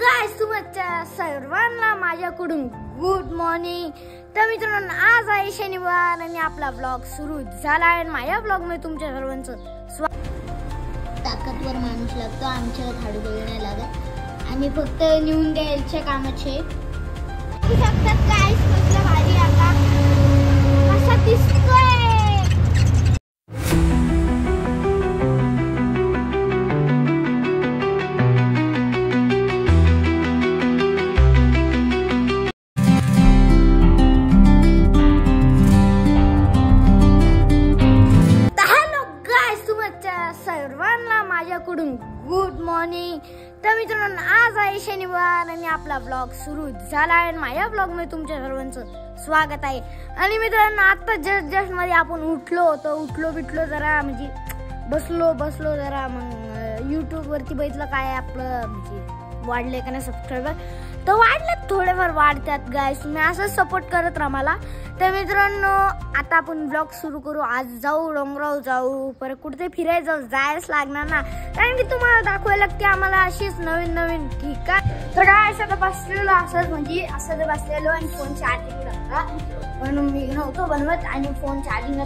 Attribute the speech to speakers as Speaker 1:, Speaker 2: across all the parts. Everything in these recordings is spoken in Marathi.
Speaker 1: गाइस तुमच्या सर्वांना माझ्याकडून गुड मॉर्निंग। तर मित्रांनो आज आहे शनिवार आणि आपला ब्लॉग सुरू झाला आहे। माझ्या ब्लॉग मध्ये तुमच्या सर्वांचं
Speaker 2: ताकदवर माणूस लागतो, आमच्या झाडू बघायला लागत आणि फक्त नेऊन द्यायच्या कामाचे शकतात। गाइस कसला भारी आता कसा दिसतोय।
Speaker 1: सर्वांना माझ्याकडून गुड मॉर्निंग। तर मित्रांनो आज आहे शनिवार आणि आपला ब्लॉग सुरू झाला आहे। माझ्या ब्लॉग मध्ये तुमच्या सर्वांचं स्वागत आहे। आणि मित्रांनो आता जस्ट मध्ये आपण उठलो जरा म्हणजे बसलो जरा, मग युट्यूब वरती बघितलं काय आपलं म्हणजे वाढले का नाही सबस्क्रायबर, तर वाढले थोडेफार वाढतात गाइस, तुम्ही असंच सपोर्ट करत राहा मला। तर मित्रांनो आता आपण ब्लॉग सुरू करू। आज जाऊ डोंगरावर जाऊ, परत कुठे फिरायला जायच लागणार ना, कारण की तुम्हाला दाखवायला की आम्हाला अशीच नवीन ठिकाण। तर काय असं बसलेलो असंच म्हणजे असं बसलेलो आणि फोन चार्जिंग लागला म्हणून मी नव्हतो बनवत आणि फोन चार्जिंग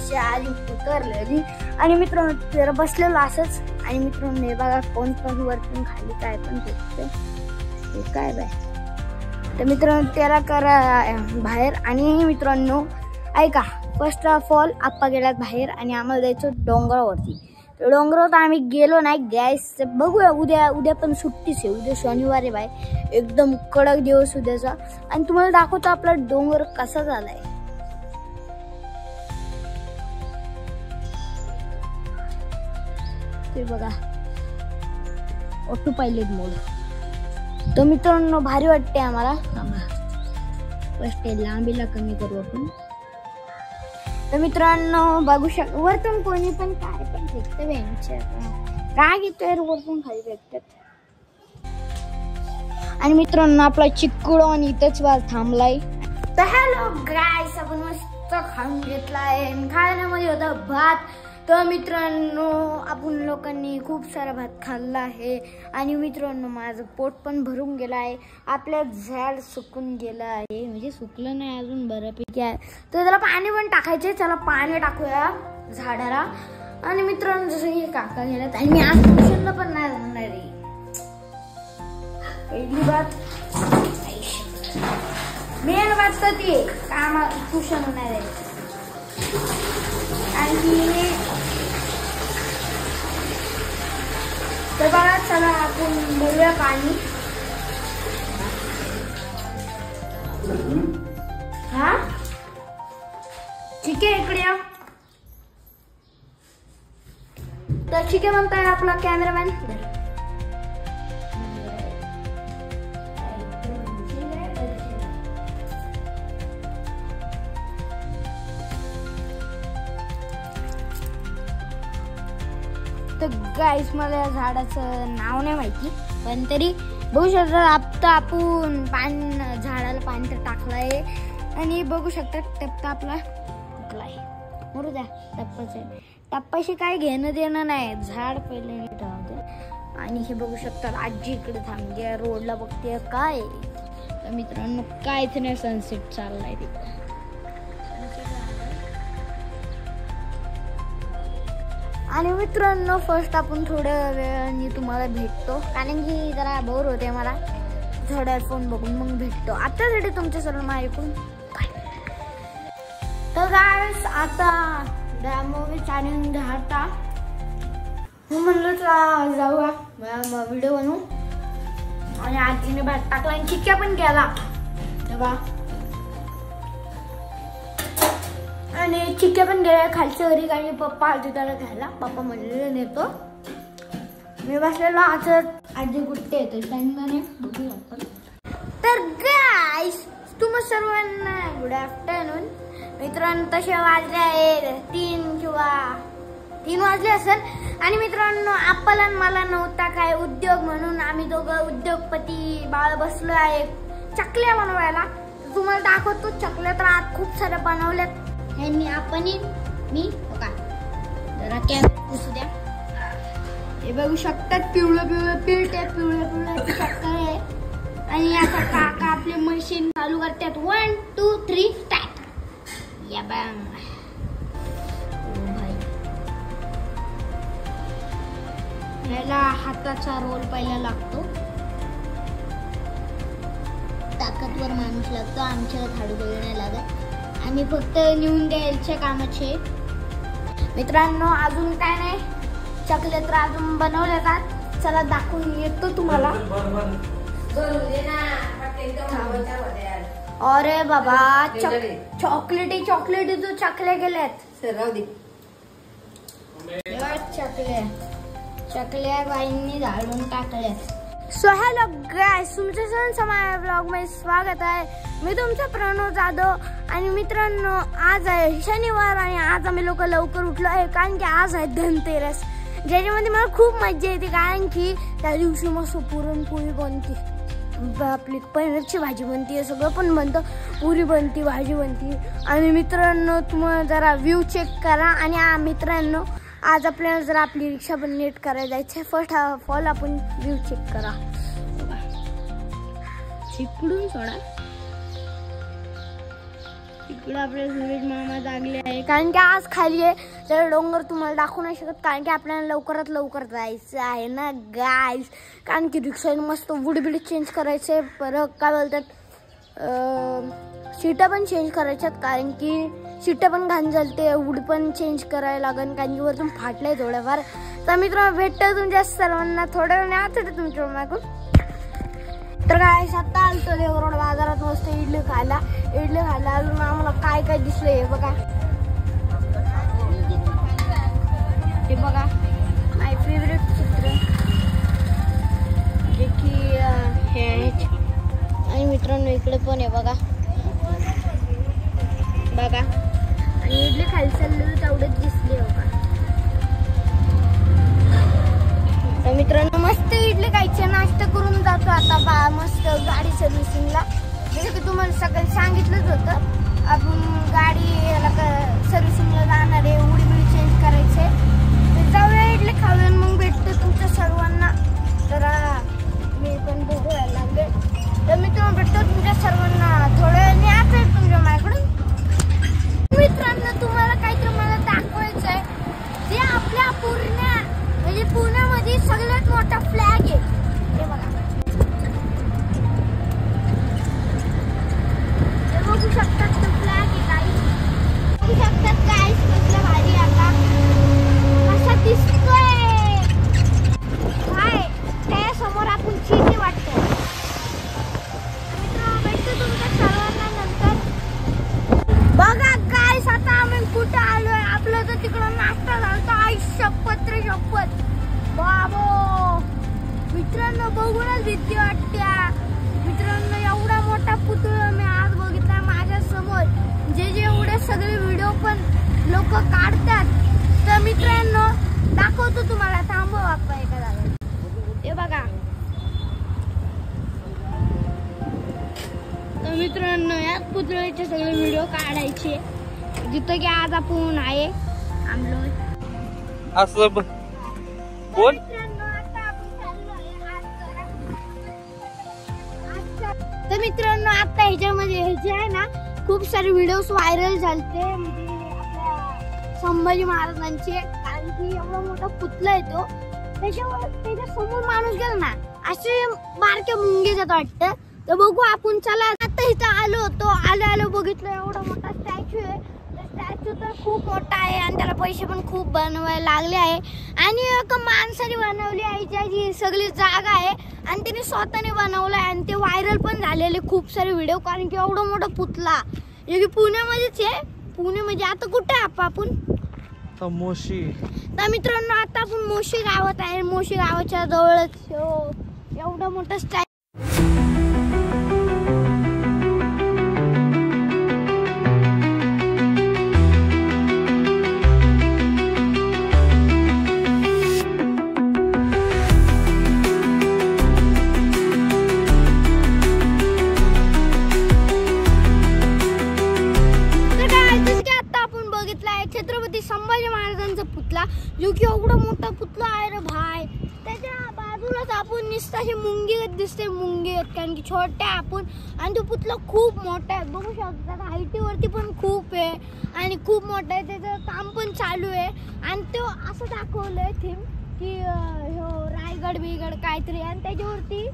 Speaker 1: चार्जिंग उतरलेली आणि मित्रांनो जरा बसलेलो असंच। आणि मित्रांनो हे बघा कोण पण वरतून खाली काय पण भेटते काय बाय। तर मित्रांनो त्याला करा बाहेर। आणि मित्रांनो ऐका, फर्स्ट ऑफ ऑल आप्पा गेल्यात बाहेर आणि आम्हाला जायचं डोंगरावरती। तर डोंगरावर आम्ही गेलो नाही गॅस, बघूया उद्या पण सुट्टीच आहे, उद्या शनिवार आहे बाय, एकदम कडक दिवस उद्याचा। आणि तुम्हाला दाखवतो आपला डोंगर कसा झालाय। ते बघा ऑटो पायलट मोड। तर मित्रांनो भारी वाटते आम्हाला। फर्स्ट लांबीला कमी करू आपण। तर मित्रांनो बघू शकता वरतून कोणी पण काय पण फेकते बेंचर काय घेतोय, वरतून खाली फेकतात। आणि मित्रांनो आपला चिक्कुडो आणि इथंच वाज थांबलाय। तर हॅलो गाइस, आपण मस्त खाऊन घेतलाय। खाण्यामध्ये होता भात। तर मित्रांनो आपण लोकांनी खूप सारा भात खाल्ला आहे आणि मित्रांनो माझं पोट पण भरून गेलं आहे। आपलं झाड सुकून गेलं आहे, म्हणजे सुकलं नाही अजून, बऱ्यापैकी आहे। तर त्याला पाणी पण टाकायचे, चला पाणी टाकूया झाडाला। आणि मित्रांनो जसं की काका गेल्यात आणि मी आज ट्युशनला पण नाही जाणार आहे। पहिली बात मेन बात तर ती काम ट्युशन होणार आहे। आणि तर बघा चला आपण भरूया पाणी। हा ठीक आहे, इकडे या। तर ठीक आहे म्हणताय आपला कॅमेरामॅन। तर गाइस मला या झाडाचं नाव नाही माहिती, पण तरी बघू शकता आता आपण झाडाला पाणी तर टाकलंय आणि बघू शकता टप्पा आपला फुटलाय। बरोबर द्या टप्पाशी काय घेणं देणं नाही, झाड पहिले नीट राहते। आणि हे बघू शकता आजी इकडे थांबली रोडला बघते काय। तर मित्रांनो काय इथे नाही सनसेट चाललाय तिकडे। आणि मित्रांनो फर्स्ट आपण थोड्या वेळाने तुम्हाला भेटतो, कारण की जरा बोर होते मला, थोड्या फोन बघून मग भेटतो। आतासाठी तुमच्या सर्व माझ्याकडून बाय। तर गाइस आता मूवी चालून झाडता म्हणलं जाऊया व्हिडिओ बनवू। आणि आजीने भात टाकला आणि चिक्क्या पण केला तेव्हा, आणि चिक्क्या पण गेल्या खालच्या घरी, काही पप्पा आजी त्याला घ्यायला, पप्पा म्हणलेले नेतो। मी बसलेलो असं आजी कुठे येते सांगणे बघू आपण। तर गाइस तुम्हा सर्वांना गुड आफ्टरनून। मित्रांनो तसे वाजले आहे 3 वाजले असेल। आणि मित्रांनो आपला मला नव्हता काय उद्योग, म्हणून आम्ही दोघं उद्योगपती बाळ बसलो आहे चकल्या बनवायला। तुम्हाला दाखवतो चकल्या तर आज खूप साऱ्या बनवल्यात यांनी, आपण मी बघा जरा कॅमेरा पुसू द्या। हे बघू शकतात पिवळं पिवळं चक्कर
Speaker 2: करतात 1 2 3 स्टार्ट. या बांग भाई याला हाताचा रोल पहिला लागतो. ताकदवर माणूस लागतो. आमच्याला थाडू बघू नाही लागत. आम्ही फक्त नेऊन द्यायच्या कामाचे.
Speaker 1: मित्रांनो अजून काय नाही, चकल्या तर अजून बनवल्या जात. चला दाखवून येतो तुम्हाला. अरे बाबा चॉकलेटी जो चकल्या गेल्यात.
Speaker 2: चकल्या बाईंनी झाडून टाकल्यात.
Speaker 1: सो हॅलो गाइस, तुमच्या सण ब्लॉग मध्ये स्वागत आहे. मी तुमचा प्रणव जाधव. आणि मित्रांनो आज आहे शनिवार आणि आज आम्ही लोक लवकर उठलो आहे कारण की आज आहे धनतेरस, ज्याच्यामध्ये मला खूप मजा येते कारण की त्या दिवशी मस्त पुरणपोळी बनते, आपली पनीरची भाजी बनते, सगळं पण बनतं, पुरी बनती, भाजी बनती. आणि मित्रांनो तुम्हाला जरा व्ह्यू चेक करा. आणि मित्रांनो आज आपल्याला जरा आपली रिक्षा पण नीट करायला जायचं. फर्स्ट ऑफ ऑल आपण व्ह्यू चेक करा. इकडून सोडा, इकडं आपले सूरज मामा जागले आहे कारण की आज खाली आहे तर डोंगर तुम्हाला दाखवू नाही शकत कारण की आपल्याला लवकरात लवकर जायचं आहे ना गाईस. कारण की रिक्षाने मस्त वुडबिड चेंज करायचे, परत काय बोलतात सीटा पण चेंज करायच्यात कारण की सीटा पण घाण झालते, वूड पण चेंज करायला लागेल कारण की वरतून फाटलंय थोडंफार. तर मित्रांनो भेटतं तुमच्या सर्वांना थोड्या वेळ आता तुमच्या मागून. तर काय आता आलतो देवरोड बाजारात मस्त इडली खायला अजून आम्हाला काय काय दिसलं हे बघा. हे बघा माय फेवरेट चित्र जे की हे आहे. आणि मित्रांनो इकडे पण आहे बघा आणि इडली खाली चाललेली तेवढेच दिसली बघा. तर मित्रांनो मस्त इडली खायची, नाश्ता करून जातो आता मस्त गाडी सर्व्हिसिंगला. जसं की तुम्हाला सकाळी सांगितलंच होतं आपण गाडी सर्व्हिसिंगला जाणार आहे, उडी बिडी चेंज करायचे. तर जाऊया इडली खाऊया मग भेटतो तुमच्या सर्वांना. तर मी पण भूक व्हायला लागले. तर मित्रांनो भेटतो तुमच्या सर्वांना थोड्या वेळाने आता तुमच्या माझ्याकडून. मित्रांनो तुम्हाला काहीतरी मला दाखवायचं आहे जे आपल्या पुण्यामध्ये सगळ्यात मोठा फ्लॅग आहे. हे बघा, हे बघू शकतात तो फ्लॅग आहे गाईस. बघू शकतात गाईस कसला भारी आता कसा दिसतोय. काय त्या समोर आपण चिनी वाटतो. मित्रांनो भेटतो तुमच्या सर्वांना नंतर. बघा गाईस आता आम्ही कुठं आलोय. आपलं तर तिकडं नाश्ता झाला. आई शपथ रे शपथ बाबो. मित्रांनो बघूनच भीती वाटते. मित्रांनो एवढा मोठा पुतळा मी आज बघितला माझ्या समोर, जे एवढे सगळे व्हिडिओ पण लोक काढतात. तर मित्रांनो दाखवतो तुम्हाला, थांबव बाप्पा एका जागेवर. हे बघा. तर मित्रांनो याच पुतळ्याचे सगळे व्हिडिओ काढायचे जिथं की आज आपण आहे
Speaker 3: असं कोण.
Speaker 1: तर मित्रांनो आता ह्याच्यामध्ये हे जे आहे ना खूप सारे व्हिडिओज व्हायरल झालते म्हणजे आपल्या संभाजी महाराजांचे, कारण की एवढा मोठा पुतळा येतो त्याच्या समोर माणूस गेला ना असे बारक्या मुंगे जात वाटतं. तर बघू आपण. चला आता इथं आलो होतो, आलो बघितलं एवढा मोठा स्टॅच्यू आहे. स्टॅच्यू तर खूप मोठा आहे आणि त्याला पैसे पण खूप बनवायला लागले आहे. आणि एका माणसाने बनवली आहे ज्याची सगळी जागा आहे आणि त्याने स्वतःने बनवलं आहे आणि ते व्हायरल पण झालेले खूप सारे व्हिडिओ कारण की एवढा मोठा पुतळा हे पुण्यामध्येच आहे. पुणे म्हणजे आता कुठे आहे आपण
Speaker 3: मोशी.
Speaker 1: तर मित्रांनो आता आपण मोशी गावात आहे. मोशी गावाच्या जवळच एवढा मोठा स्टॅच्यू. छत्रपती संभाजी महाराजांचा पुतळा जो की एवढा मोठा पुतळा आहे रे भाई. त्याच्या बाजूलाच आपण निस्ताशी मुंगीत दिसते, मुंगीत, कारण की छोट्या आपण. आणि तो पुतळा खूप मोठा आहे, बघू शकता. हाईटीवरती पण खूप आहे आणि खूप मोठा आहे. त्याचं काम पण चालू आहे. आणि तो असं दाखवलंय थीम की रायगड बिगड काहीतरी, आणि त्याच्यावरती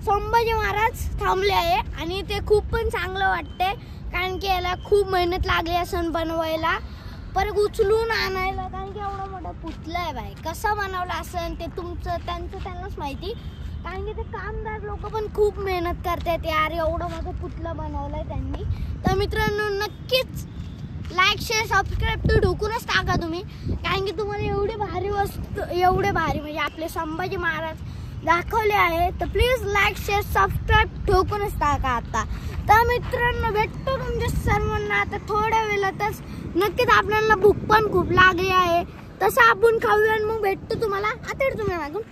Speaker 1: संभाजी महाराज थांबले आहे. आणि ते खूप पण चांगलं वाटतंय, कारण की याला खूप मेहनत लागली असं बनवायला, परत उचलून आणायला. कारण की एवढा मोठा पुतळा आहे बाई, कसा बनवला असेल ते त्यांनाच माहिती. कारण की ते कामदार लोक पण खूप मेहनत करतात यार, एवढा मोठा पुतळा बनवलाय त्यांनी. तर मित्रांनो, नक्कीच लाईक शेअर सबस्क्राईब तर ढोकूनच टाका तुम्ही, कारण की तुम्हाला एवढे भारी म्हणजे आपले संभाजी महाराज दाखवले आहे. तर प्लीज लाईक शेअर सबस्क्राईब ठोकूनच टाका आता. तर मित्रांनो, भेटतो तुमच्या सर्वांना आता थोड्या वेळातच. नक्कीच आपल्याला भूक पण खूप लागली आहे, तसं आपण खाऊया आणि मग भेटतो तुम्हाला. आता तुम्ही मागून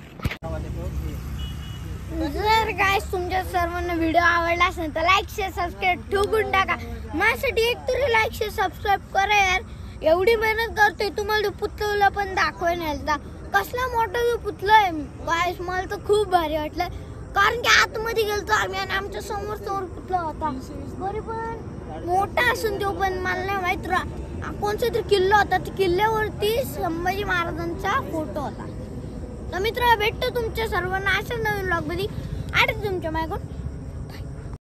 Speaker 1: जर काय तुमच्या सर्वांना व्हिडिओ आवडला असेल तर लाईक शेअर सबस्क्राईब ठोकून टाका. माझ्यासाठी एक तरी लाईक शेअर सबस्क्राईब करा यार, एवढी मेहनत करतोय. तुम्हाला पुतळा पण दाखवायला कसला मोठा जो पुतळा आहे गाईस, मला तर खूप भारी वाटलं. कारण की आतमध्ये गेलतो आम्ही आणि आमच्या समोर पुतळा होता. बरे पण मोठा असून तो पण मला नाही माहित कोणता तरी किल्ला होता, त्या किल्ल्यावरती संभाजी महाराजांचा फोटो होता. तर मित्र, भेटतो तुमच्या सर्वांना अशा नवीन ब्लॉग मध्ये. आता तुमच्या मागून